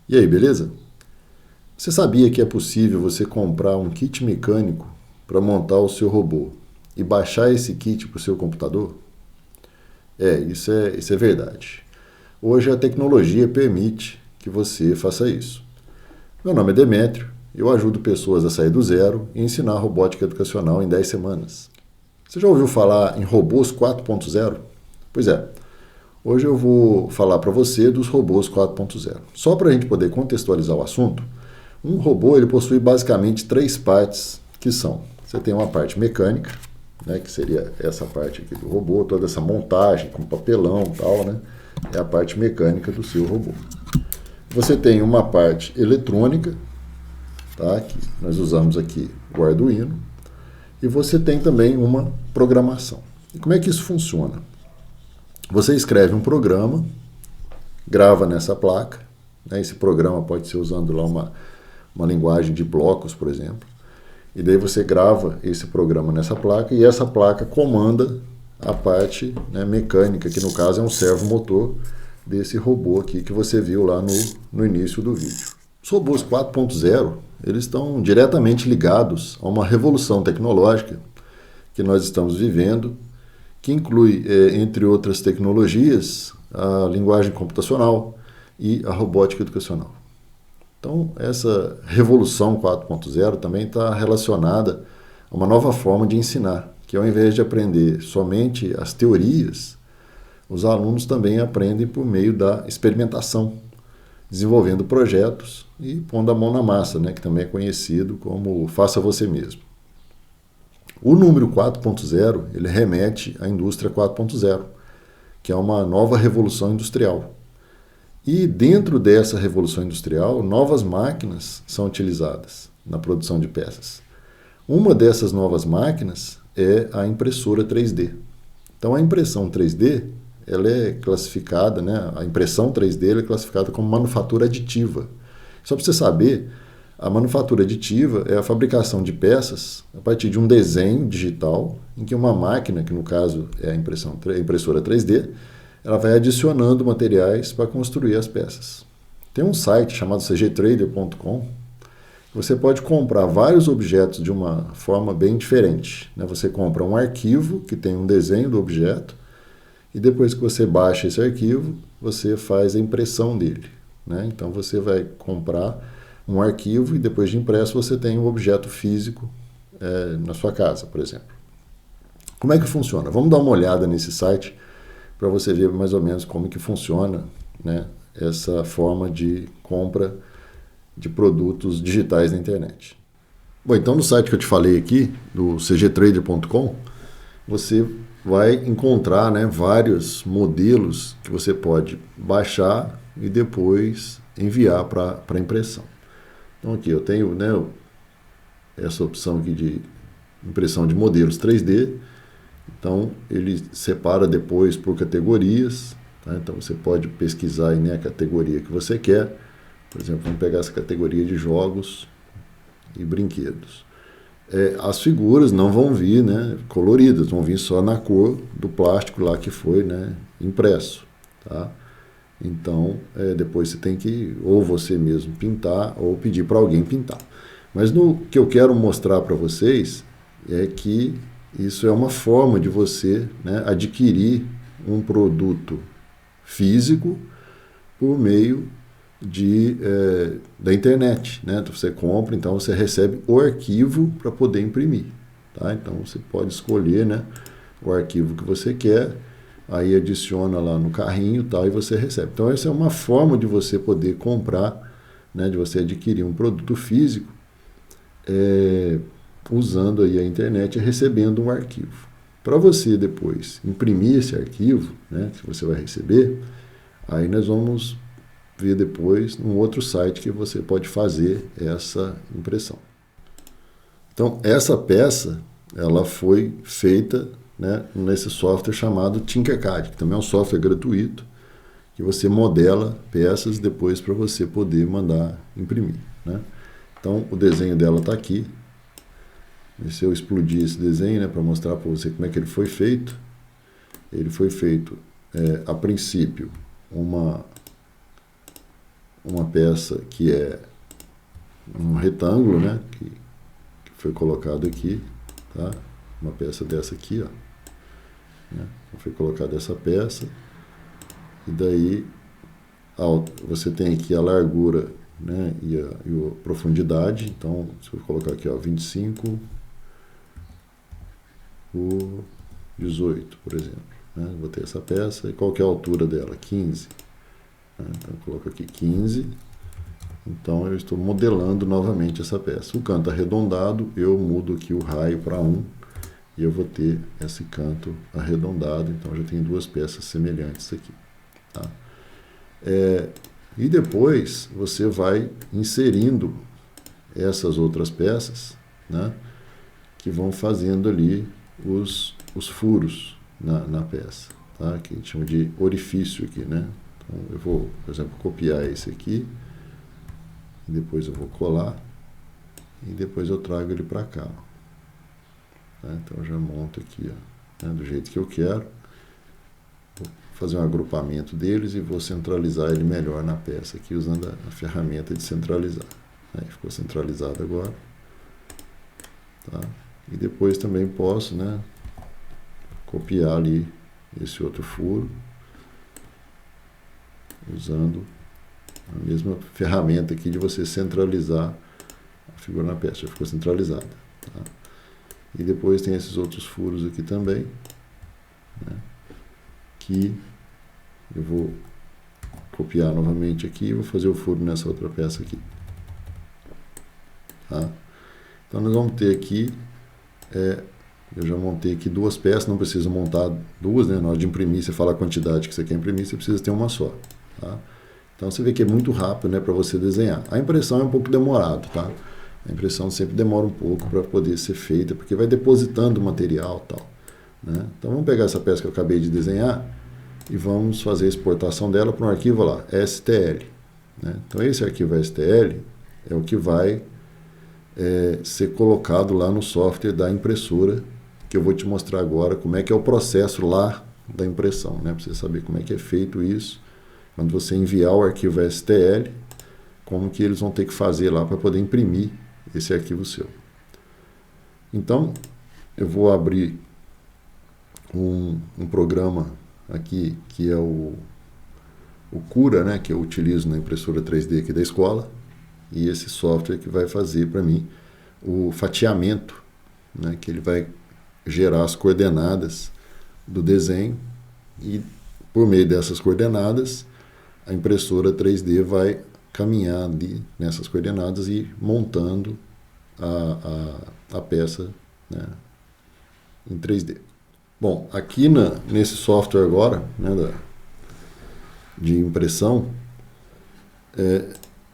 E aí, beleza? Você sabia que é possível você comprar um kit mecânico para montar o seu robô e baixar esse kit para o seu computador? Isso é verdade. Hoje a tecnologia permite que você faça isso. Meu nome é Demétrio, eu ajudo pessoas a sair do zero e ensinar robótica educacional em 10 semanas. Você já ouviu falar em robôs 4.0? Pois é, hoje eu vou falar para você dos robôs 4.0. Só para a gente poder contextualizar o assunto, um robô ele possui basicamente três partes que são: você tem uma parte mecânica, né, que seria essa parte aqui do robô, toda essa montagem com papelão e tal, né, é a parte mecânica do seu robô. Você tem uma parte eletrônica, tá, que nós usamos aqui o Arduino, e você tem também uma programação. E como é que isso funciona? Você escreve um programa, grava nessa placa, né, esse programa pode ser usando lá uma linguagem de blocos, por exemplo, e daí você grava esse programa nessa placa e essa placa comanda a parte, né, mecânica, que no caso é um servomotor desse robô aqui que você viu lá no início do vídeo. Os robôs 4.0, eles estão diretamente ligados a uma revolução tecnológica que nós estamos vivendo, que inclui, entre outras tecnologias, a linguagem computacional e a robótica educacional. Então, essa revolução 4.0 também está relacionada a uma nova forma de ensinar, que ao invés de aprender somente as teorias, os alunos também aprendem por meio da experimentação, desenvolvendo projetos e pondo a mão na massa, né, que também é conhecido como faça você mesmo. O número 4.0, ele remete à indústria 4.0, que é uma nova revolução industrial. E dentro dessa revolução industrial, novas máquinas são utilizadas na produção de peças. Uma dessas novas máquinas é a impressora 3D. Então a impressão 3D, ela é classificada, né, a impressão 3D ela é classificada como manufatura aditiva. Só para você saber, a manufatura aditiva é a fabricação de peças a partir de um desenho digital em que uma máquina, que no caso é a impressora 3D, ela vai adicionando materiais para construir as peças. Tem um site chamado cgtrader.com. Você pode comprar vários objetos de uma forma bem diferente, né? Você compra um arquivo que tem um desenho do objeto e depois que você baixa esse arquivo, você faz a impressão dele, né? Então você vai comprar um arquivo e depois de impresso você tem um objeto físico na sua casa, por exemplo. Como é que funciona? Vamos dar uma olhada nesse site para você ver mais ou menos como que funciona, né, essa forma de compra de produtos digitais na internet. Bom, então no site que eu te falei aqui, do cgtrader.com, você vai encontrar, né, vários modelos que você pode baixar e depois enviar para impressão. Então aqui eu tenho, né, essa opção aqui de impressão de modelos 3D. Então, ele separa depois por categorias, tá? Então você pode pesquisar aí, né, a categoria que você quer. Por exemplo, vamos pegar essa categoria de jogos e brinquedos. As figuras não vão vir, né, coloridas, vão vir só na cor do plástico lá que foi, né, impresso. Tá? Então, depois você tem que ou você mesmo pintar ou pedir para alguém pintar. Mas no que eu quero mostrar para vocês é que isso é uma forma de você, né, adquirir um produto físico por meio da internet. Né? Então, você compra, então você recebe o arquivo para poder imprimir. Tá? Então você pode escolher, né, o arquivo que você quer, aí adiciona lá no carrinho tal, e você recebe. Então essa é uma forma de você poder comprar, né, de você adquirir um produto físico usando aí a internet e recebendo um arquivo. Para você depois imprimir esse arquivo, né, que você vai receber, aí nós vamos ver depois num outro site que você pode fazer essa impressão. Então, essa peça, ela foi feita, né, nesse software chamado Tinkercad, que também é um software gratuito, que você modela peças depois para você poder mandar imprimir. Né? Então, o desenho dela está aqui. E se eu explodir esse desenho, né, para mostrar para você como é que ele foi feito, a princípio, uma uma peça que é um retângulo, né, que foi colocado aqui, tá? Uma peça dessa aqui, ó, né? Foi colocada essa peça, e daí você tem aqui a largura, né, e a profundidade. Então, se eu colocar aqui, ó, 25 por 18, por exemplo, né? Vou ter essa peça, e qual que é a altura dela? 15. Né? Então, eu coloco aqui 15. Então, eu estou modelando novamente essa peça. O canto arredondado, eu mudo aqui o raio para 1, e eu vou ter esse canto arredondado. Então, já tem duas peças semelhantes aqui. Tá? E depois, você vai inserindo essas outras peças, né, que vão fazendo ali os furos na peça, tá? Que a gente chama de orifício aqui, né? Então, eu vou, por exemplo, copiar esse aqui, e depois eu vou colar, e depois eu trago ele para cá. Tá? Então, eu já monto aqui, ó, né, do jeito que eu quero. Vou fazer um agrupamento deles e vou centralizar ele melhor na peça aqui, usando a ferramenta de centralizar. Aí ficou centralizado agora. Tá? E depois também posso, né, copiar ali esse outro furo, usando a mesma ferramenta aqui de você centralizar a figura na peça. Já ficou centralizada. Tá? E depois tem esses outros furos aqui também, né, que eu vou copiar novamente aqui e vou fazer o furo nessa outra peça aqui. Tá? Então, nós vamos ter aqui, eu já montei aqui duas peças, não preciso montar duas, né? Na hora de imprimir, você fala a quantidade que você quer imprimir, você precisa ter uma só. Tá? Então, você vê que é muito rápido, né, para você desenhar. A impressão é um pouco demorado, tá? A impressão sempre demora um pouco para poder ser feita, porque vai depositando o material e tal, né? Então, vamos pegar essa peça que eu acabei de desenhar e vamos fazer a exportação dela para um arquivo lá, STL. Né? Então, esse arquivo STL é o que vai ser colocado lá no software da impressora, que eu vou te mostrar agora como é que é o processo lá da impressão, né? Para você saber como é que é feito isso. Quando você enviar o arquivo STL, como que eles vão ter que fazer lá para poder imprimir esse arquivo seu. Então, eu vou abrir um programa aqui, que é o Cura, né, que eu utilizo na impressora 3D aqui da escola, e esse software que vai fazer para mim o fatiamento, né, que ele vai gerar as coordenadas do desenho, e por meio dessas coordenadas, a impressora 3D vai caminhar ali nessas coordenadas e montando a peça, né, em 3D. Bom, aqui nesse software agora, né, de impressão,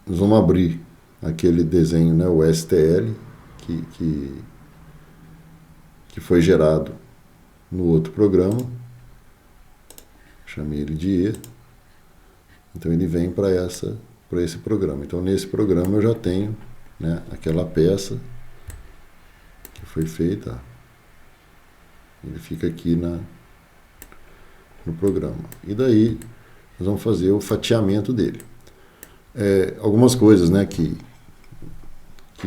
nós vamos abrir aquele desenho, né, o STL, que foi gerado no outro programa. Chamei ele de E. Então ele vem para esse programa. Então nesse programa eu já tenho, né, aquela peça que foi feita. Ele fica aqui no programa. E daí nós vamos fazer o fatiamento dele. Algumas coisas, né, que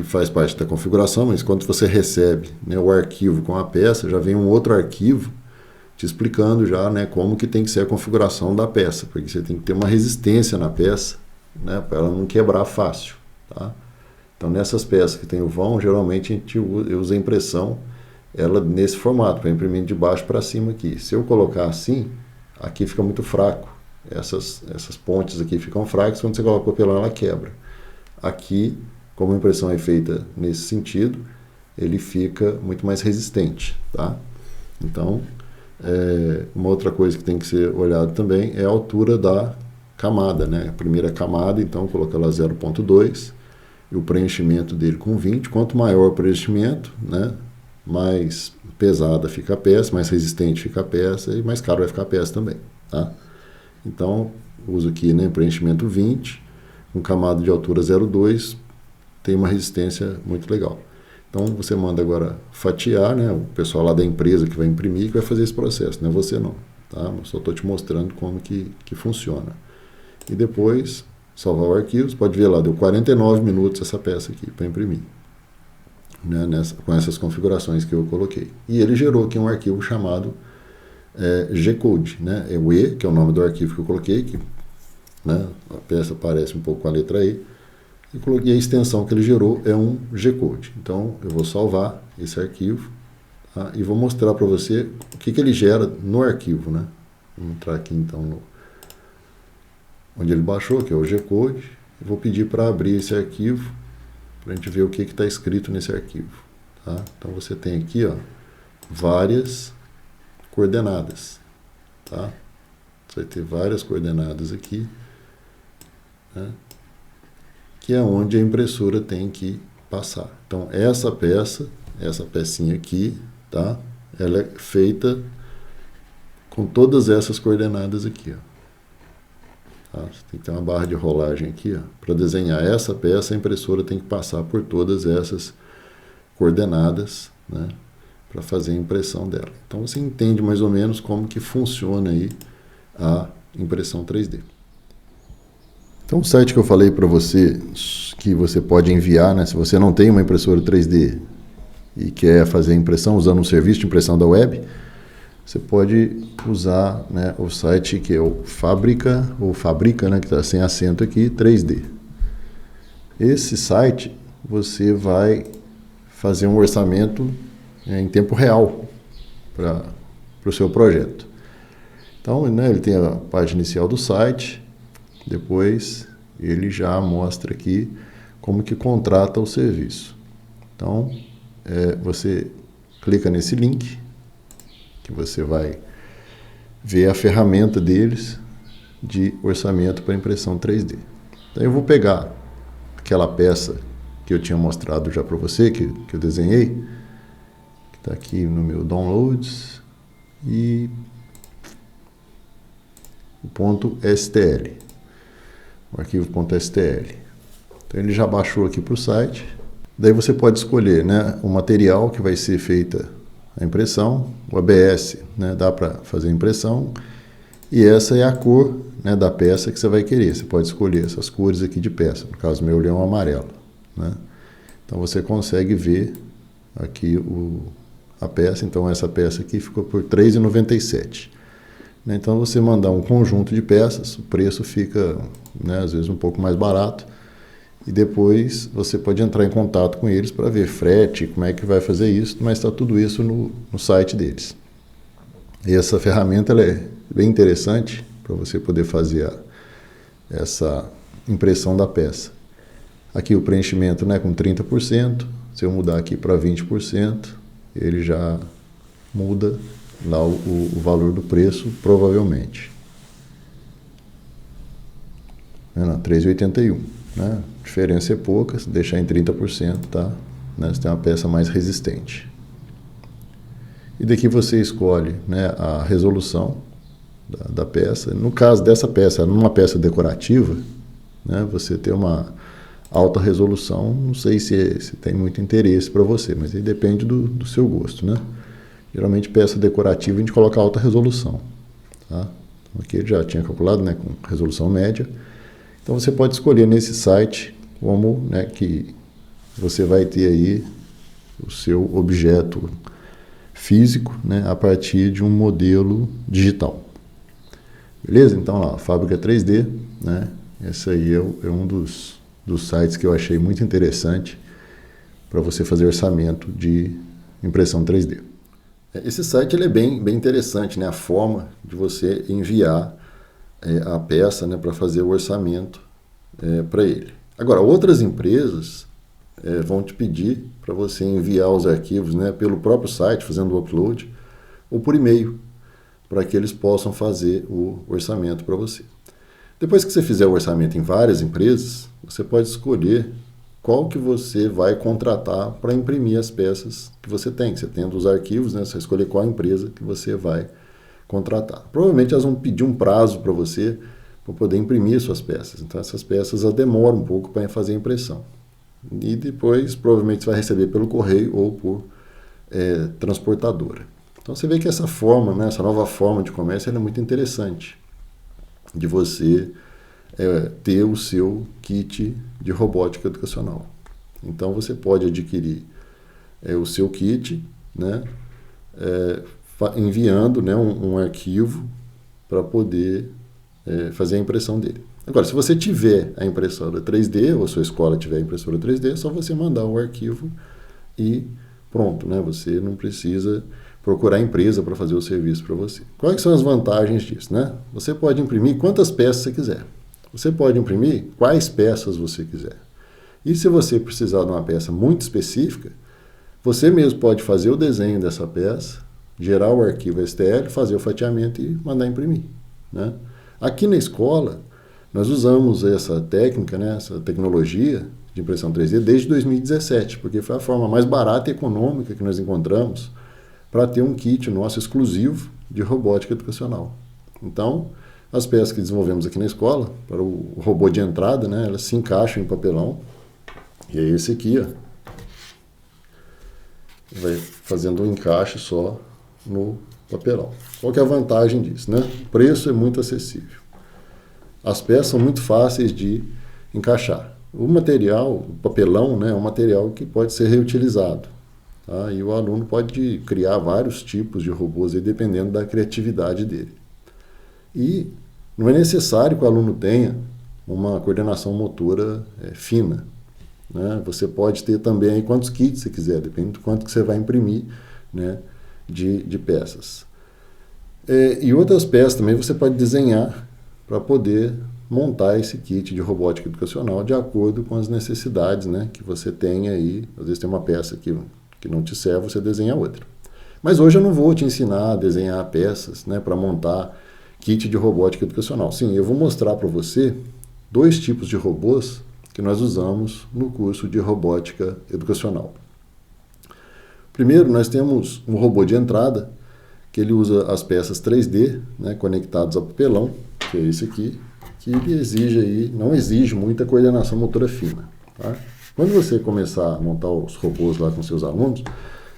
faz parte da configuração, mas quando você recebe, né, o arquivo com a peça, já vem um outro arquivo te explicando já, né, como que tem que ser a configuração da peça, porque você tem que ter uma resistência na peça, né, para ela não quebrar fácil. Tá? Então, nessas peças que tem o vão, geralmente a gente usa a impressão ela nesse formato, para imprimir de baixo para cima aqui. Se eu colocar assim, aqui fica muito fraco. Essas pontes aqui ficam fracas, quando você coloca o papelão ela quebra. Aqui, como a impressão é feita nesse sentido, ele fica muito mais resistente. Tá? Então, uma outra coisa que tem que ser olhado também é a altura da camada, né? A primeira camada, então, coloca lá 0,2 e o preenchimento dele com 20. Quanto maior o preenchimento, né, mais pesada fica a peça, mais resistente fica a peça e mais caro vai ficar a peça também. Tá? Então, uso aqui, né, preenchimento 20, com camada de altura 0,2, tem uma resistência muito legal. Então, você manda agora fatiar, né, o pessoal lá da empresa que vai imprimir, que vai fazer esse processo, não é você não. Tá? Eu só estou te mostrando como que funciona. E depois, salvar o arquivo, você pode ver lá, deu 49 minutos essa peça aqui para imprimir, né, com essas configurações que eu coloquei. E ele gerou aqui um arquivo chamado G-Code, né, o E, que é o nome do arquivo que eu coloquei, que, né, a peça parece um pouco com a letra E, e a extensão que ele gerou é um G-Code. Então, eu vou salvar esse arquivo, tá, e vou mostrar para você o que ele gera no arquivo, né. Vamos entrar aqui, então, onde ele baixou, que é o G-Code. Eu vou pedir para abrir esse arquivo, para a gente ver o que está escrito nesse arquivo. Tá? Então, você tem aqui, ó, várias coordenadas. Tá? Você vai ter várias coordenadas aqui, né, que é onde a impressora tem que passar. Então, essa pecinha aqui, tá? Ela é feita com todas essas coordenadas aqui, ó. Tá? Você tem que ter uma barra de rolagem aqui, para desenhar essa peça, a impressora tem que passar por todas essas coordenadas, né, para fazer a impressão dela. Então você entende mais ou menos como que funciona aí a impressão 3D. Então o site que eu falei para você, que você pode enviar, né, se você não tem uma impressora 3D e quer fazer a impressão usando um serviço de impressão da web, você pode usar, né, o site que é o Fabrica, né, que está sem acento aqui, 3D. Esse site você vai fazer um orçamento em tempo real para o seu projeto. Então, né, ele tem a página inicial do site, depois ele já mostra aqui como que contrata o serviço. Então, você clica nesse link, que você vai ver a ferramenta deles de orçamento para impressão 3D. Então eu vou pegar aquela peça que eu tinha mostrado já para você, que eu desenhei, que está aqui no meu Downloads, e o ponto .stl, o arquivo .stl. Então ele já baixou aqui para o site. Daí você pode escolher, né, o material que vai ser feita a impressão, o ABS, né, dá para fazer a impressão, e essa é a cor, né, da peça que você vai querer. Você pode escolher essas cores aqui de peça, no caso meu leão amarelo, né? Então você consegue ver aqui a peça. Então essa peça aqui ficou por R$ 3,97. Então você mandar um conjunto de peças, o preço fica, né, às vezes um pouco mais barato. E depois você pode entrar em contato com eles para ver frete, como é que vai fazer isso, mas está tudo isso no site deles. E essa ferramenta ela é bem interessante para você poder fazer essa impressão da peça. Aqui o preenchimento, né, com 30%, se eu mudar aqui para 20%, ele já muda lá o valor do preço, provavelmente. R$ 3,81. Né? A diferença é pouca, se deixar em 30%, tá? Né? Você tem uma peça mais resistente. E daqui você escolhe, né, a resolução da peça. No caso dessa peça, numa peça decorativa, né, você tem uma alta resolução, não sei se tem muito interesse para você, mas aí depende do seu gosto, né? Geralmente peça decorativa a gente coloca alta resolução, tá? Aqui ele já tinha calculado, né, com resolução média. Então você pode escolher nesse site como, né, que você vai ter aí o seu objeto físico, né, a partir de um modelo digital. Beleza? Então lá, Fábrica 3D, né? Esse aí é um dos sites que eu achei muito interessante para você fazer orçamento de impressão 3D. Esse site ele é bem interessante, né? A forma de você enviar a peça, né, para fazer o orçamento para ele. Agora, outras empresas vão te pedir para você enviar os arquivos, né, pelo próprio site, fazendo o upload, ou por e-mail, para que eles possam fazer o orçamento para você. Depois que você fizer o orçamento em várias empresas, você pode escolher qual que você vai contratar para imprimir as peças que você tem. Você tendo os arquivos, né, você vai escolher qual empresa que você vai contratar. Provavelmente elas vão pedir um prazo para você para poder imprimir suas peças. Então essas peças demoram um pouco para fazer a impressão. E depois provavelmente você vai receber pelo correio ou por transportadora. Então você vê que essa forma, né, essa nova forma de comércio, ela é muito interessante de você ter o seu kit de robótica educacional. Então você pode adquirir o seu kit, né, enviando, né, um arquivo para poder fazer a impressão dele. Agora, se você tiver a impressora 3D, ou a sua escola tiver a impressora 3D, é só você mandar o arquivo e pronto, né? Você não precisa procurar a empresa para fazer o serviço para você. Quais são as vantagens disso, né? Você pode imprimir quantas peças você quiser. Você pode imprimir quais peças você quiser. E se você precisar de uma peça muito específica, você mesmo pode fazer o desenho dessa peça, gerar o arquivo STL, fazer o fatiamento e mandar imprimir, né? Aqui na escola, nós usamos essa técnica, né, essa tecnologia de impressão 3D desde 2017, porque foi a forma mais barata e econômica que nós encontramos para ter um kit nosso exclusivo de robótica educacional. Então, as peças que desenvolvemos aqui na escola, para o robô de entrada, né, elas se encaixam em papelão, e é esse aqui, ó, vai fazendo um encaixe só no papelão. Qual que é a vantagem disso, né? O preço é muito acessível. As peças são muito fáceis de encaixar. O material, o papelão, né, é um material que pode ser reutilizado. Tá? E o aluno pode criar vários tipos de robôs aí, dependendo da criatividade dele. E não é necessário que o aluno tenha uma coordenação motora fina, né? Você pode ter também aí quantos kits você quiser, depende do quanto que você vai imprimir, né, de peças. E outras peças também você pode desenhar para poder montar esse kit de robótica educacional de acordo com as necessidades, né, que você tem aí. Às vezes tem uma peça que não te serve, você desenha outra. Mas hoje eu não vou te ensinar a desenhar peças, né, para montar kit de robótica educacional. Sim, eu vou mostrar para você 2 tipos de robôs que nós usamos no curso de robótica educacional. Primeiro, nós temos um robô de entrada, que ele usa as peças 3D, né, conectadas ao papelão, que é esse aqui, que ele não exige muita coordenação motora fina. Tá? Quando você começar a montar os robôs lá com seus alunos,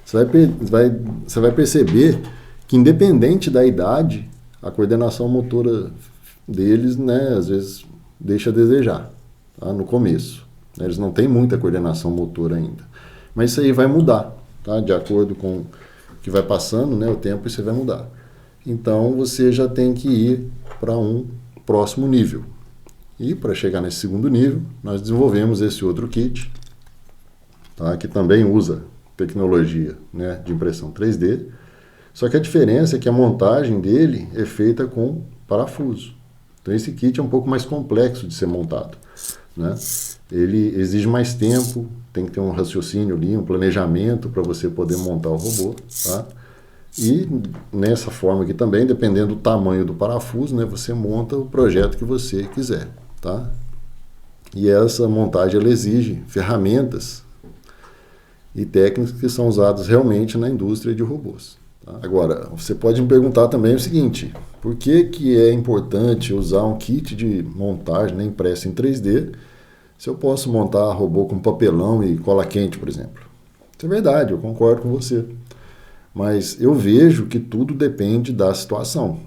você vai perceber que, independente da idade, a coordenação motora deles, né, às vezes deixa a desejar, tá? No começo. Eles não têm muita coordenação motora ainda. Mas isso aí vai mudar, tá? De acordo com o que vai passando, né, o tempo, isso vai mudar. Então, você já tem que ir para um próximo nível. E para chegar nesse segundo nível, nós desenvolvemos esse outro kit, tá? Que também usa tecnologia, né, de impressão 3D. Só que a diferença é que a montagem dele é feita com parafuso. Então esse kit é um pouco mais complexo de ser montado, né? Ele exige mais tempo, tem que ter um raciocínio ali, um planejamento para você poder montar o robô, tá? E nessa forma aqui também, dependendo do tamanho do parafuso, né, você monta o projeto que você quiser, tá? E essa montagem ela exige ferramentas e técnicas que são usadas realmente na indústria de robôs. Agora, você pode me perguntar também o seguinte: por que é importante usar um kit de montagem, né, impresso em 3D, se eu posso montar robô com papelão e cola quente, por exemplo? Isso é verdade, eu concordo com você. Mas eu vejo que tudo depende da situação.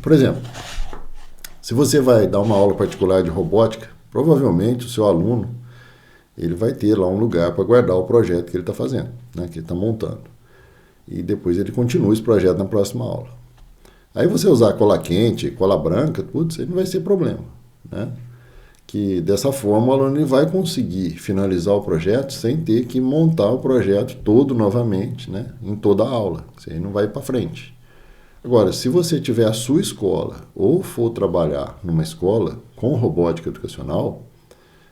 Por exemplo, se você vai dar uma aula particular de robótica, provavelmente o seu aluno ele vai ter lá um lugar para guardar o projeto que ele está fazendo, né, que ele está montando. E depois ele continua esse projeto na próxima aula. Aí você usar cola quente, cola branca, tudo isso aí não vai ser problema, né? Que dessa forma o aluno vai conseguir finalizar o projeto sem ter que montar o projeto todo novamente, né, em toda a aula. Isso aí não vai para frente. Agora, se você tiver a sua escola ou for trabalhar numa escola com robótica educacional,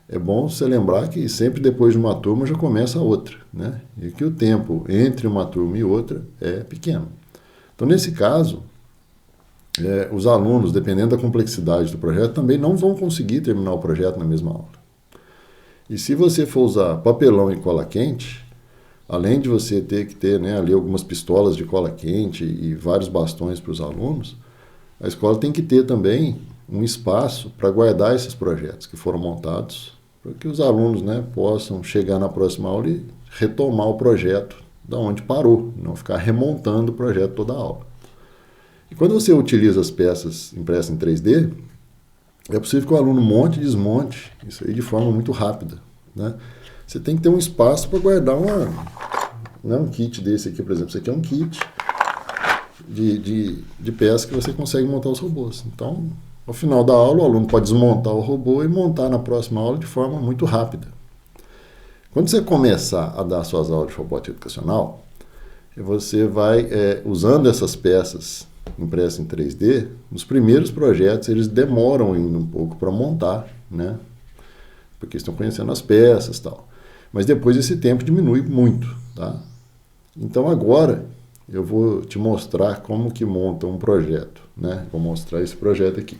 é bom você lembrar que sempre depois de uma turma já começa a outra, né? E que o tempo entre uma turma e outra é pequeno. Então, nesse caso, os alunos, dependendo da complexidade do projeto, também não vão conseguir terminar o projeto na mesma aula. E se você for usar papelão e cola quente, além de você ter que ter, né, ali algumas pistolas de cola quente e vários bastões para os alunos, a escola tem que ter também um espaço para guardar esses projetos que foram montados, para que os alunos, né, possam chegar na próxima aula e retomar o projeto da onde parou, não ficar remontando o projeto toda a aula. E quando você utiliza as peças impressas em 3D, é possível que o aluno monte e desmonte isso aí de forma muito rápida, né? Você tem que ter um espaço para guardar um kit desse aqui, por exemplo. Isso aqui é um kit de peça que você consegue montar os robôs. Então, ao final da aula, o aluno pode desmontar o robô e montar na próxima aula de forma muito rápida. Quando você começar a dar suas aulas de robótica educacional, você vai, usando essas peças impressas em 3D, nos primeiros projetos eles demoram ainda um pouco para montar, né? Porque estão conhecendo as peças e tal. Mas depois esse tempo diminui muito, tá? Então agora eu vou te mostrar como que monta um projeto, né? Vou mostrar esse projeto aqui.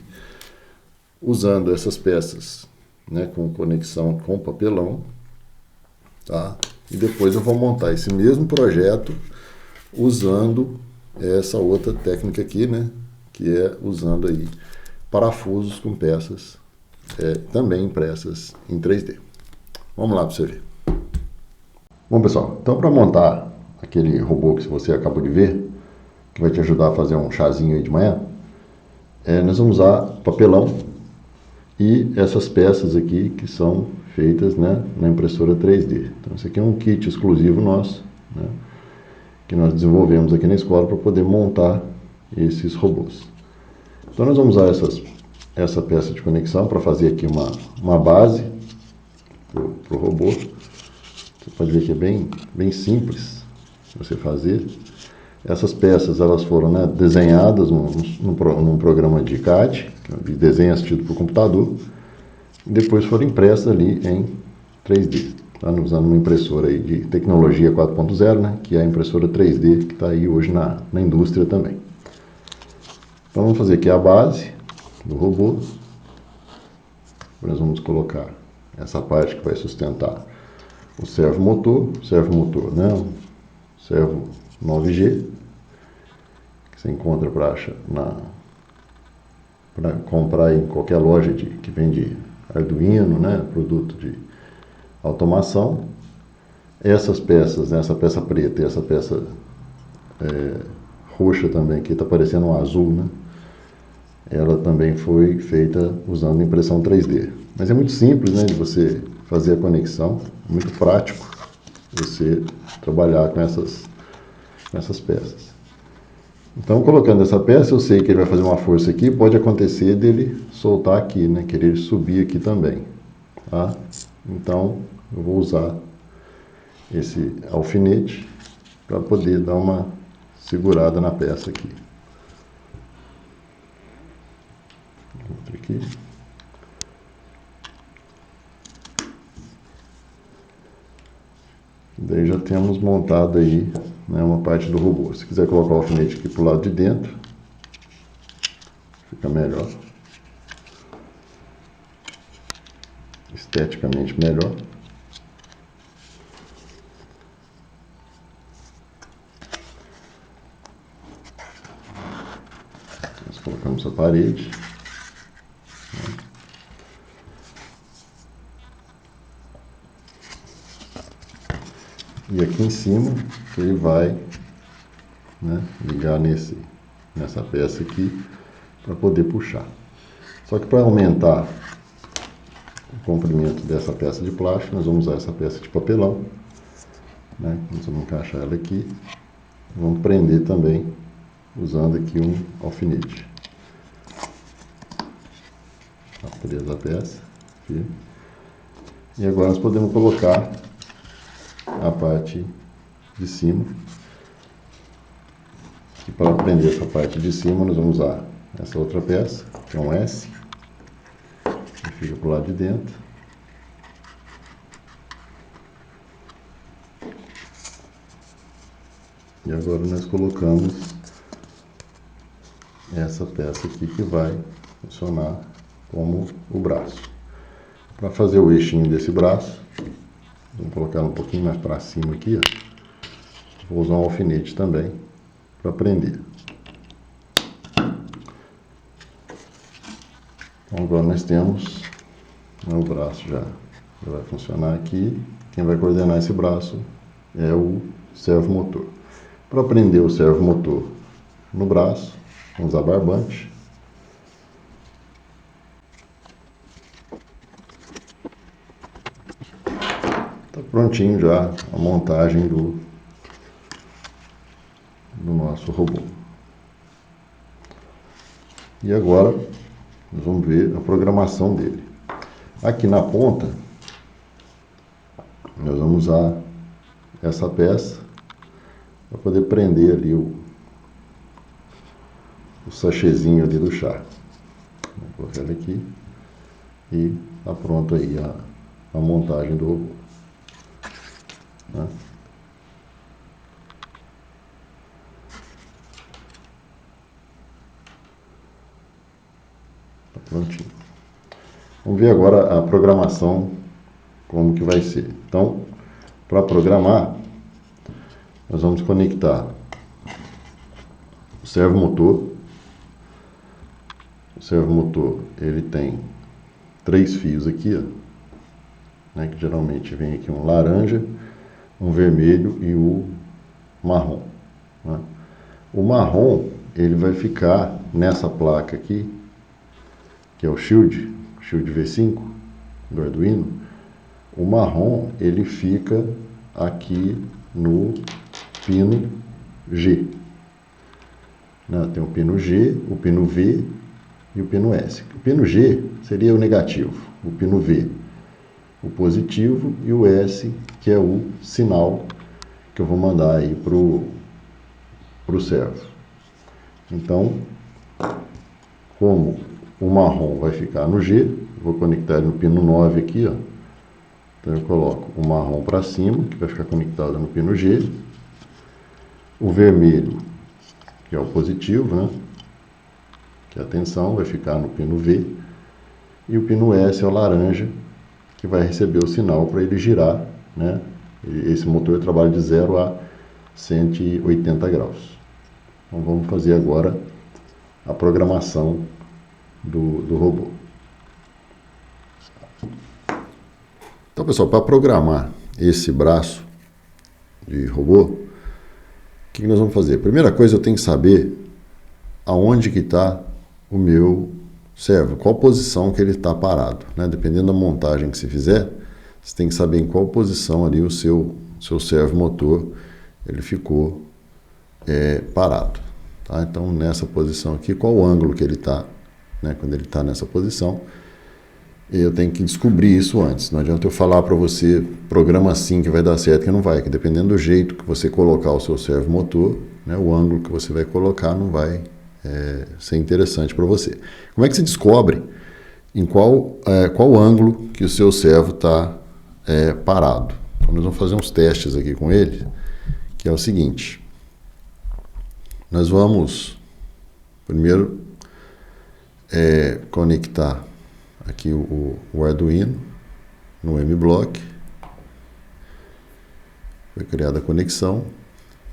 Usando essas peças, né, com conexão com papelão, tá? E depois eu vou montar esse mesmo projeto usando essa outra técnica aqui, né? Que é usando aí parafusos com peças também impressas em 3D. Vamos lá para você ver. Bom, pessoal, então para montar aquele robô que você acabou de ver, que vai te ajudar a fazer um chazinho aí de manhã, nós vamos usar papelão e essas peças aqui que são feitas, né, na impressora 3D. Então, esse aqui é um kit exclusivo nosso, né, que nós desenvolvemos aqui na escola para poder montar esses robôs. Então, nós vamos usar essa peça de conexão para fazer aqui uma base para o robô. Você pode ver que é bem simples você fazer. Essas peças elas foram, né, desenhadas num programa de CAD, de desenho assistido por computador, e depois foram impressas ali em 3D, tá? Usando uma impressora aí de tecnologia 4.0, né, que é a impressora 3D que está aí hoje na indústria também. Então vamos fazer aqui a base do robô. Nós vamos colocar essa parte que vai sustentar o servomotor, né, o servo 9G, que você encontra para comprar em qualquer loja que vende Arduino, né, produto de automação. Essas peças, né, essa peça preta e essa peça roxa também, que está parecendo um azul, né, ela também foi feita usando impressão 3D. Mas é muito simples, né, de você fazer a conexão, muito prático você trabalhar com essas peças. Então, colocando essa peça, eu sei que ele vai fazer uma força aqui, pode acontecer dele soltar aqui, né? Querer subir aqui também, tá? Então, eu vou usar esse alfinete para poder dar uma segurada na peça aqui. Outra aqui. Daí já temos montado aí, né, uma parte do robô. Se quiser colocar o alfinete aqui para o lado de dentro, fica melhor. Esteticamente melhor. Nós colocamos a parede. E aqui em cima ele vai, né, ligar nessa peça aqui para poder puxar. Só que para aumentar o comprimento dessa peça de plástico, nós vamos usar essa peça de papelão, né? Nós vamos encaixar ela aqui. Vamos prender também usando aqui um alfinete. Está presa a peça. Aqui. E agora nós podemos colocar a parte de cima. E para prender essa parte de cima, nós vamos usar essa outra peça, que é um S, que fica para o lado de dentro. E agora nós colocamos essa peça aqui que vai funcionar como o braço. Para fazer o eixinho desse braço, vamos colocar um pouquinho mais para cima aqui, ó. Vou usar um alfinete também para prender. Então agora nós temos, né, o braço já vai funcionar aqui. Quem vai coordenar esse braço é o servomotor. Para prender o servomotor no braço, vamos usar barbante. prontinho já a montagem do nosso robô. E agora nós vamos ver a programação dele. Aqui na ponta nós vamos usar essa peça para poder prender ali o sachêzinho ali do chá. Vou colocar ele aqui e está pronto aí a montagem do robô. Né? Tá prontinho. Vamos ver agora a programação, como que vai ser. Então, para programar, nós vamos conectar o servomotor. O servomotor, ele tem 3 fios aqui, ó, né, que geralmente vem aqui um laranja, um vermelho e o marrom. Né? O marrom, ele vai ficar nessa placa aqui, que é o Shield V5 do Arduino. O marrom, ele fica aqui no pino G. Né? Tem o pino G, o pino V e o pino S. O pino G seria o negativo, o pino V o positivo e o S, que é o sinal que eu vou mandar aí pro servo. Então, como o marrom vai ficar no G, vou conectar ele no pino 9 aqui, ó. Então eu coloco o marrom para cima, que vai ficar conectado no pino G. O vermelho, que é o positivo, né? Que é a tensão, vai ficar no pino V. E o pino S é o laranja, que vai receber o sinal para ele girar, né? Esse motor trabalha de 0 a 180 graus. Então vamos fazer agora a programação do robô. Então, pessoal, para programar esse braço de robô, o que nós vamos fazer? Primeira coisa, eu tenho que saber aonde que está o meu servo, qual posição que ele está parado, né? Dependendo da montagem que você fizer, você tem que saber em qual posição ali o seu servo motor ele ficou parado. Tá? Então, nessa posição aqui, qual o ângulo que ele está, né? Quando ele está nessa posição, eu tenho que descobrir isso antes. Não adianta eu falar para você, programa assim que vai dar certo, que não vai, que dependendo do jeito que você colocar o seu servo motor, né? O ângulo que você vai colocar não vai ser interessante para você. Como é que você descobre em qual ângulo que o seu servo está parado? Então, nós vamos fazer uns testes aqui com ele, que é o seguinte. Nós vamos primeiro conectar aqui o Arduino no M-Block. Foi criada a conexão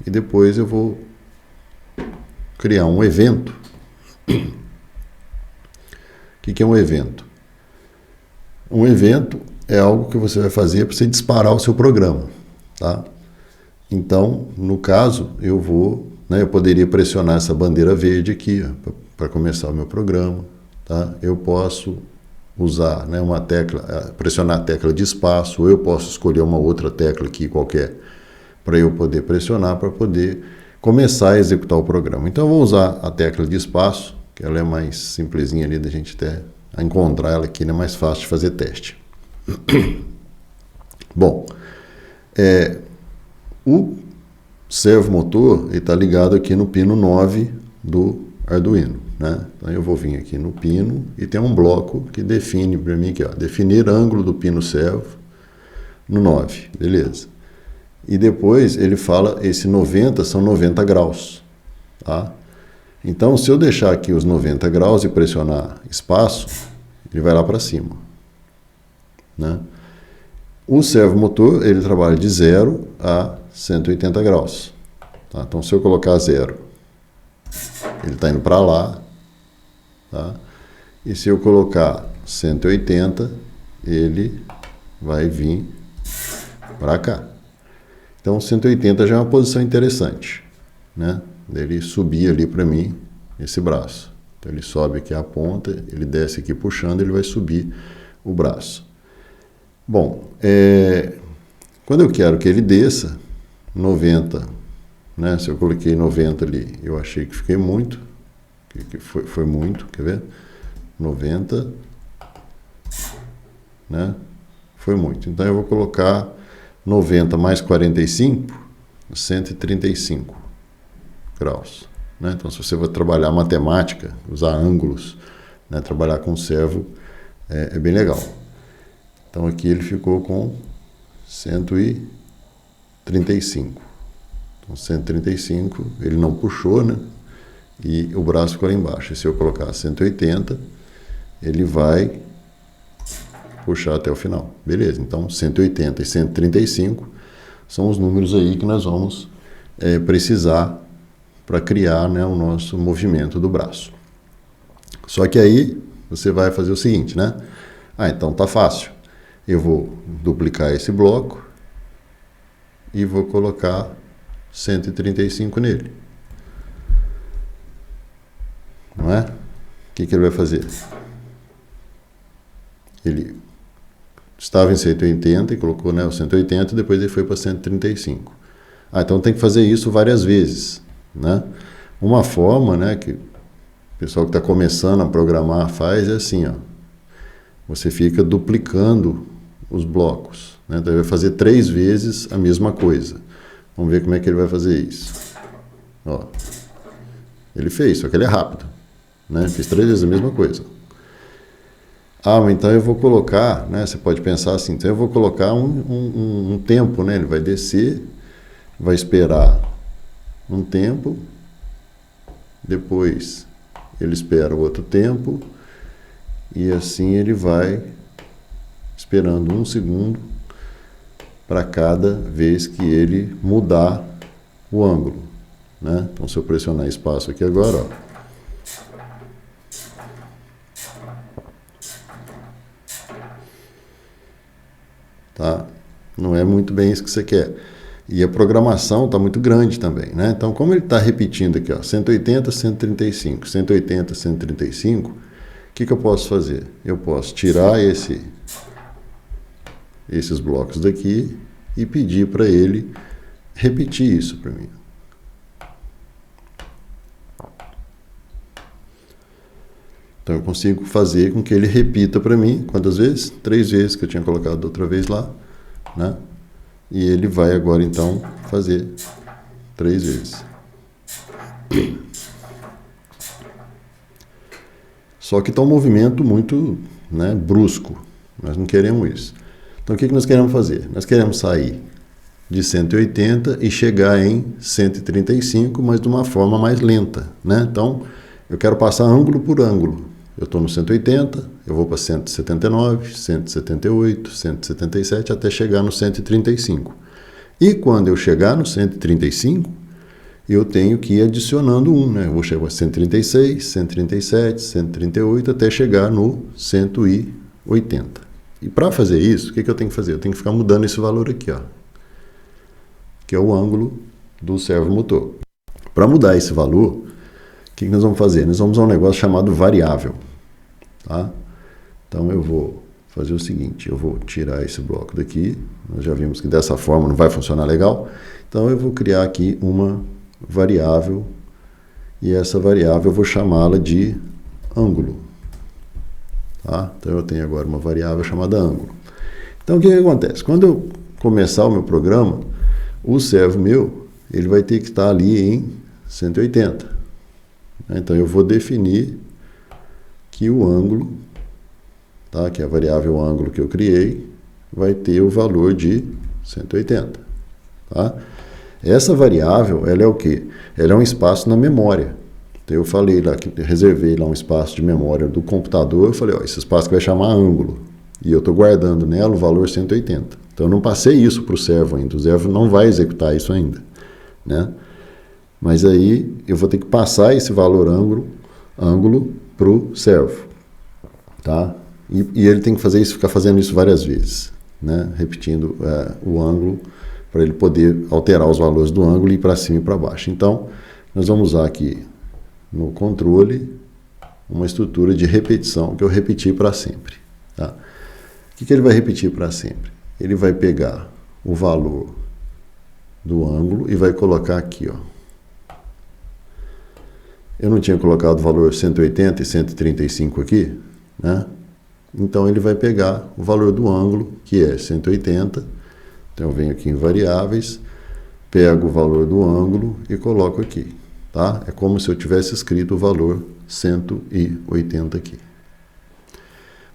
e depois eu vou criar um evento. O que é um evento? Um evento é algo que você vai fazer para você disparar o seu programa, tá? Então, no caso, eu poderia pressionar essa bandeira verde aqui para começar o meu programa, tá? Eu posso usar, né, uma tecla, pressionar a tecla de espaço, ou eu posso escolher uma outra tecla aqui qualquer para eu poder pressionar para poder começar a executar o programa. Então eu vou usar a tecla de espaço, que ela é mais simplesinha ali da gente até encontrar ela aqui, né, mais fácil de fazer teste. Bom, o servo motor está ligado aqui no pino 9 do Arduino, né? Então eu vou vir aqui no pino e tem um bloco que define para mim aqui, ó, definir ângulo do pino servo no 9, beleza. E depois ele fala, esse 90 são 90 graus, tá? Então, se eu deixar aqui os 90 graus e pressionar espaço, ele vai lá para cima, né? O servo motor, ele trabalha de 0 a 180 graus, tá? Então, se eu colocar 0, ele está indo para lá, tá? E se eu colocar 180, ele vai vir para cá. Então, 180 já é uma posição interessante, né? Ele subir ali para mim esse braço. Então, ele sobe aqui a ponta, ele desce aqui puxando, ele vai subir o braço. Bom, Quando eu quero que ele desça, 90, né? Se eu coloquei 90 ali, eu achei que fiquei muito, que foi muito, quer ver? 90, né? Foi muito. Então eu vou colocar 90 mais 45, 135 graus. Né? Então, se você vai trabalhar matemática, usar ângulos, né? Trabalhar com servo, é bem legal. Então aqui ele ficou com 135. Então 135, ele não puxou, né? E o braço ficou lá embaixo. E se eu colocar 180, ele vai puxar até o final. Beleza, então 180 e 135 são os números aí que nós vamos precisar para criar, né, o nosso movimento do braço. Só que aí você vai fazer o seguinte, né? Então tá fácil. Eu vou duplicar esse bloco e vou colocar 135 nele. Não é? O que ele vai fazer? Ele estava em 180 e colocou, né, o 180 e depois ele foi para 135. Então tem que fazer isso várias vezes, né? Uma forma, né, que o pessoal que está começando a programar faz é assim, ó. Você fica duplicando os blocos, né? Então ele vai fazer 3 vezes a mesma coisa. Vamos ver como é que ele vai fazer isso. Ó, ele fez, só que ele é rápido, né? Fez 3 vezes a mesma coisa. Então eu vou colocar, né? Você pode pensar assim, então eu vou colocar um tempo, né? Ele vai descer, vai esperar um tempo, depois ele espera outro tempo, e assim ele vai esperando 1 segundo para cada vez que ele mudar o ângulo, né? Então se eu pressionar espaço aqui agora, ó, tá? Não é muito bem isso que você quer. E a programação está muito grande também, né? Então, como ele está repetindo aqui, ó, 180, 135, 180, 135, o que eu posso fazer? Eu posso tirar esses blocos daqui e pedir para ele repetir isso para mim. Então, eu consigo fazer com que ele repita para mim, quantas vezes? 3 vezes, que eu tinha colocado outra vez lá, né? E ele vai agora, então, fazer 3 vezes. Só que está um movimento muito, né, brusco. Nós não queremos isso. Então, o que nós queremos fazer? Nós queremos sair de 180 e chegar em 135, mas de uma forma mais lenta, né? Então, eu quero passar ângulo por ângulo. Eu estou no 180, eu vou para 179, 178, 177, até chegar no 135. E quando eu chegar no 135, eu tenho que ir adicionando 1, né? Eu vou chegar a 136, 137, 138, até chegar no 180. E para fazer isso, o que eu tenho que fazer? Eu tenho que ficar mudando esse valor aqui, ó, que é o ângulo do servomotor. Para mudar esse valor, o que nós vamos fazer? Nós vamos usar um negócio chamado variável, tá? Então eu vou fazer o seguinte, eu vou tirar esse bloco daqui, nós já vimos que dessa forma não vai funcionar legal, então eu vou criar aqui uma variável, e essa variável eu vou chamá-la de ângulo, tá? Então eu tenho agora uma variável chamada ângulo. Então o que acontece? Quando eu começar o meu programa, o servo meu, ele vai ter que estar ali em 180. Então eu vou definir que o ângulo, tá, que é a variável ângulo que eu criei, vai ter o valor de 180. Tá? Essa variável, ela é o quê? Ela é um espaço na memória. Então eu falei lá, que reservei lá um espaço de memória do computador, eu falei, ó, esse espaço que vai chamar ângulo, e eu estou guardando nela o valor 180. Então eu não passei isso para o servo ainda, o servo não vai executar isso ainda, né? Mas aí eu vou ter que passar esse valor ângulo para o servo, tá? E ele tem que fazer isso, ficar fazendo isso várias vezes, né? Repetindo o ângulo para ele poder alterar os valores do ângulo e ir para cima e para baixo. Então, nós vamos usar aqui no controle uma estrutura de repetição que eu repeti para sempre, tá? O que ele vai repetir para sempre? Ele vai pegar o valor do ângulo e vai colocar aqui, ó. Eu não tinha colocado o valor 180 e 135 aqui, né? Então ele vai pegar o valor do ângulo, que é 180. Então eu venho aqui em variáveis, pego o valor do ângulo e coloco aqui, tá? É como se eu tivesse escrito o valor 180 aqui.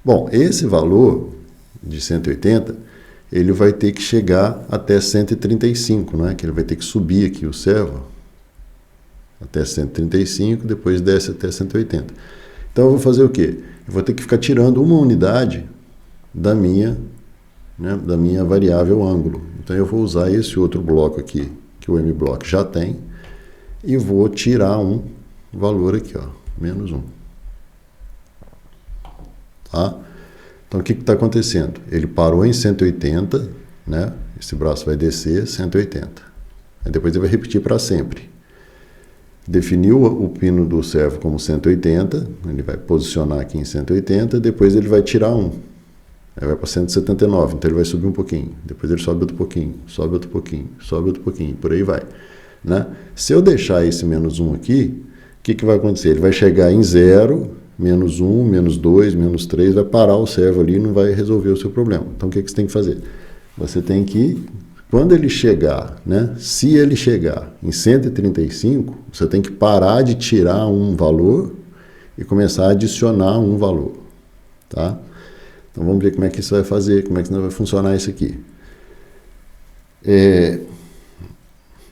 Bom, esse valor de 180, ele vai ter que chegar até 135, né? Que ele vai ter que subir aqui o servo até 135, depois desce até 180. Então eu vou fazer o quê? Eu vou ter que ficar tirando uma unidade da minha variável ângulo. Então eu vou usar esse outro bloco aqui, que o mblock já tem, e vou tirar um valor aqui, ó, -1. Tá? Então o que está acontecendo? Ele parou em 180, né? Esse braço vai descer 180. Aí depois ele vai repetir para sempre. Definiu o pino do servo como 180, ele vai posicionar aqui em 180, depois ele vai tirar 1. Aí vai para 179, então ele vai subir um pouquinho, depois ele sobe outro pouquinho, sobe outro pouquinho, sobe outro pouquinho, por aí vai, né? Se eu deixar esse -1 aqui, o que vai acontecer? Ele vai chegar em 0, -1, -2, -3, vai parar o servo ali e não vai resolver o seu problema. Então o que você tem que fazer? Você tem que, quando ele chegar, né? Se ele chegar em 135, você tem que parar de tirar um valor e começar a adicionar um valor, tá? Então vamos ver como é que isso vai fazer, como é que vai funcionar isso aqui.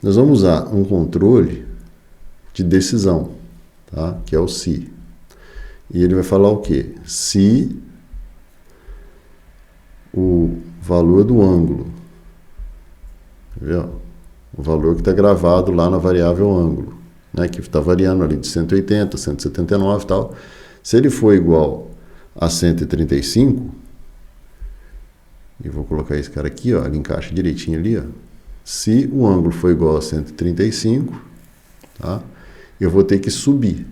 Nós vamos usar um controle de decisão, tá? Que é o se. E ele vai falar o quê? Se o valor do ângulo, o valor que está gravado lá na variável ângulo, né, que está variando ali de 180, 179 e tal, se ele for igual a 135, e vou colocar esse cara aqui, ó, ele encaixa direitinho ali, ó. Se o ângulo for igual a 135, tá, eu vou ter que subir,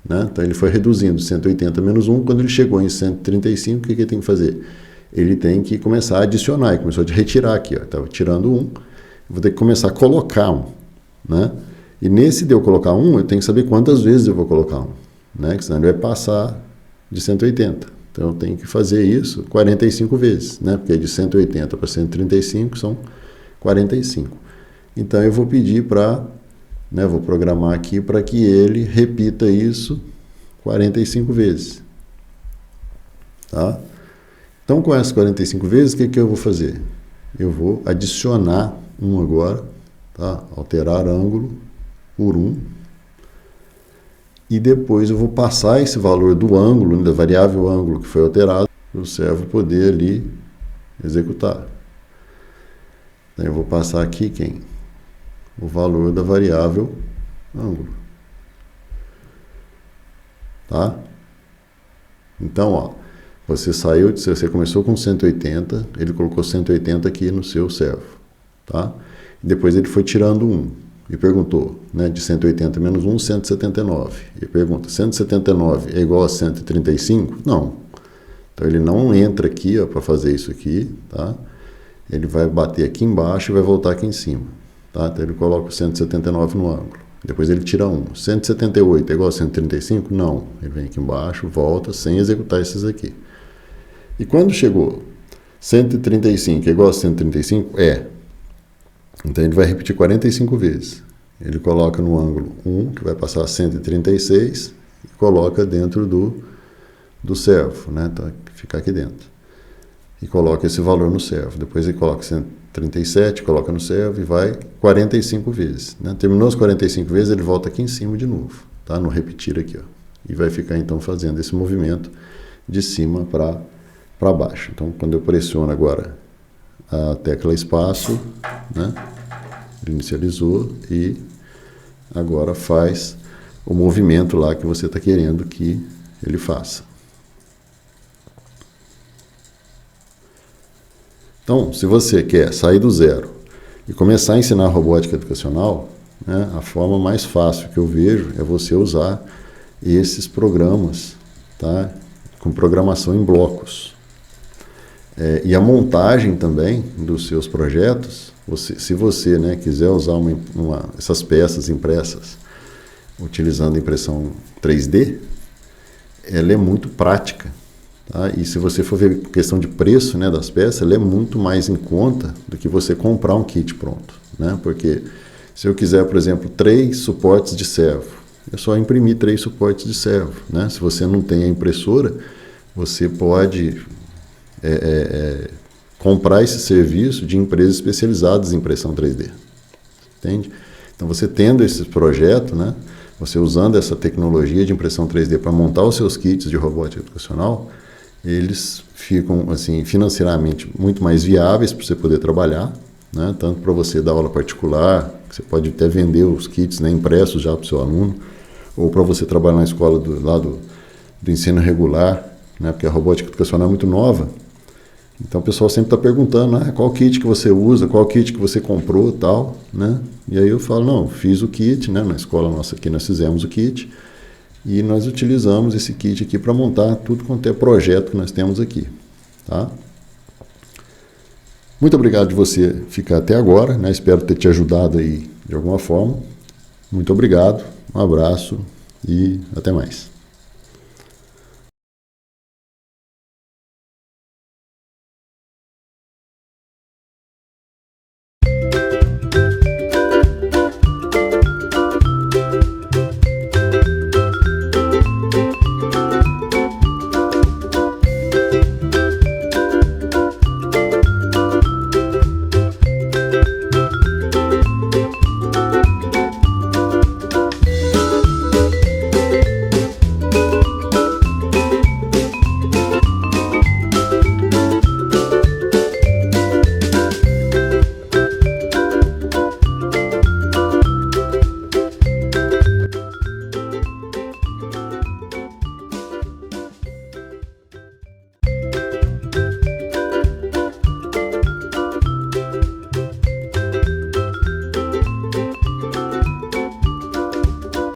né? Então ele foi reduzindo 180 menos 1, quando ele chegou em 135, o que ele tem que fazer? Ele tem que começar a adicionar, ele começou a retirar aqui, ó, estava tirando 1, eu vou ter que começar a colocar 1, né? E nesse de eu colocar 1, eu tenho que saber quantas vezes eu vou colocar 1, né? Senão ele vai passar de 180. Então eu tenho que fazer isso 45 vezes, né? Porque de 180 para 135 são 45. Então eu vou pedir para, né, vou programar aqui para que ele repita isso 45 vezes. Tá? Então com essas 45 vezes, o que eu vou fazer? Eu vou adicionar 1 agora, tá? Alterar ângulo por 1. E depois eu vou passar esse valor do ângulo, da variável ângulo que foi alterado, para o servo poder ali executar. Então eu vou passar aqui o valor da variável ângulo. Tá? Então, ó, você começou com 180, ele colocou 180 aqui no seu servo. Tá? E depois ele foi tirando 1. E perguntou, né, de 180 menos 1, 179. E pergunta, 179 é igual a 135? Não. Então ele não entra aqui para fazer isso aqui, tá? Ele vai bater aqui embaixo e vai voltar aqui em cima. Tá? Então ele coloca o 179 no ângulo. Depois ele tira 1. 178 é igual a 135? Não. Ele vem aqui embaixo, volta, sem executar esses aqui. E quando chegou 135 é igual a 135? É. Então ele vai repetir 45 vezes. Ele coloca no ângulo 1, que vai passar a 136, e coloca dentro do servo, né? Então, fica aqui dentro. E coloca esse valor no servo. Depois ele coloca 137, coloca no servo e vai 45 vezes. Né? Terminou as 45 vezes, ele volta aqui em cima de novo, tá? No repetir aqui, ó. E vai ficar então fazendo esse movimento de cima para baixo. Então quando eu pressiono agora a tecla espaço, né? Ele inicializou e agora faz o movimento lá que você está querendo que ele faça. Então, se você quer sair do zero e começar a ensinar robótica educacional, né, a forma mais fácil que eu vejo é você usar esses programas, tá, com programação em blocos. E a montagem também dos seus projetos, se você, né, quiser usar essas peças impressas utilizando impressão 3D, ela é muito prática. Tá? E se você for ver questão de preço, né, das peças, ela é muito mais em conta do que você comprar um kit pronto. Né? Porque se eu quiser, por exemplo, 3 suportes de servo, é só imprimir 3 suportes de servo. Né? Se você não tem a impressora, você pode comprar esse serviço de empresas especializadas em impressão 3D. Entende? Então, você tendo esse projeto, né, você usando essa tecnologia de impressão 3D para montar os seus kits de robótica educacional, eles ficam assim, financeiramente muito mais viáveis para você poder trabalhar, né, tanto para você dar aula particular, que você pode até vender os kits, né, impressos já para o seu aluno, ou para você trabalhar na escola do ensino regular, né, porque a robótica educacional é muito nova. Então o pessoal sempre está perguntando, qual kit que você usa, qual kit que você comprou, tal, né? E aí eu falo, não, fiz o kit, né? Na escola nossa aqui nós fizemos o kit e nós utilizamos esse kit aqui para montar tudo quanto é projeto que nós temos aqui, tá? Muito obrigado de você ficar até agora, né? Espero ter te ajudado aí de alguma forma. Muito obrigado, um abraço e até mais.